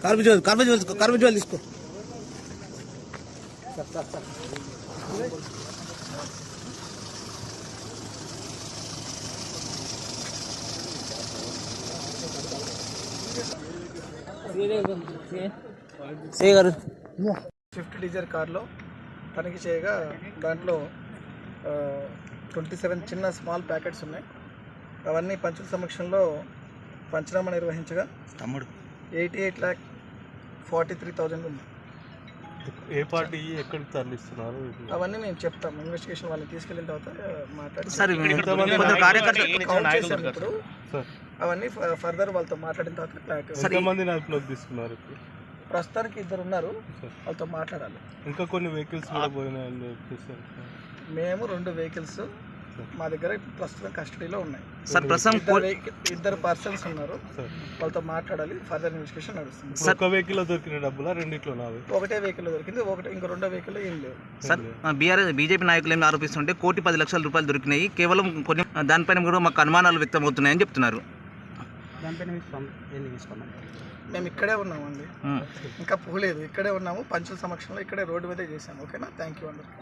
Garbage తీసుకో. Swift Dzire కార్లో తనిఖీ చేయగా దాంట్లో 27 చిన్న స్మాల్ ప్యాకెట్స్ ఉన్నాయి. అవన్నీ పంచుల సమక్షంలో పంచనామా నిర్వహించగా 88,43,000 ఉంది. ఏ పార్టీ ఎక్కడికి తరలిస్తున్నారు అవన్నీ మేము చెప్తాం. ఇన్వెస్టిగేషన్ వాళ్ళని తీసుకెళ్ళిన తర్వాత మాట్లాడి ఇప్పుడు అవన్నీ ఫర్దర్ వాళ్ళతో మాట్లాడిన తర్వాత క్లారిటీ తీసుకున్నారు. ప్రస్తుతానికి 2 ఉన్నారు, వాళ్ళతో మాట్లాడాలి. ఇంకా కొన్ని వెహికల్స్ కూడా పోయినాయని చెప్పేసి మేము 2 వెహికల్స్ మా దగ్గర ప్రస్తుతం కస్టడీలో ఉన్నాయి. ఇద్దరు పర్సన్స్ ఉన్నారు, వాళ్ళతో మాట్లాడాలి. ఫర్దర్ ఇన్వెస్టిగేషన్ నడుస్తుంది. ఒక వెహికల్ దొరికిన డబ్బులా రెండిట్లో? ఒకటే వెహికల్ దొరికింది, ఇంకో 2 వెహికల్ ఏం లేవు. సార్, బీజేపీ నాయకులు ఏమి ఆరోపిస్తుంటే 1,10,00,000 దొరికినాయి, కేవలం కొన్ని దానిపైన కూడా మాకు అనుమానాలు వ్యక్తమవుతున్నాయని చెప్తున్నారు. మేము ఇక్కడే ఉన్నామండి, ఇంకా పోలేదు. ఇక్కడే ఉన్నాము, పంచుల సమక్షంలో ఇక్కడే రోడ్డు మీదే చేశాము. ఓకేనా? థ్యాంక్ యూ అందరికీ.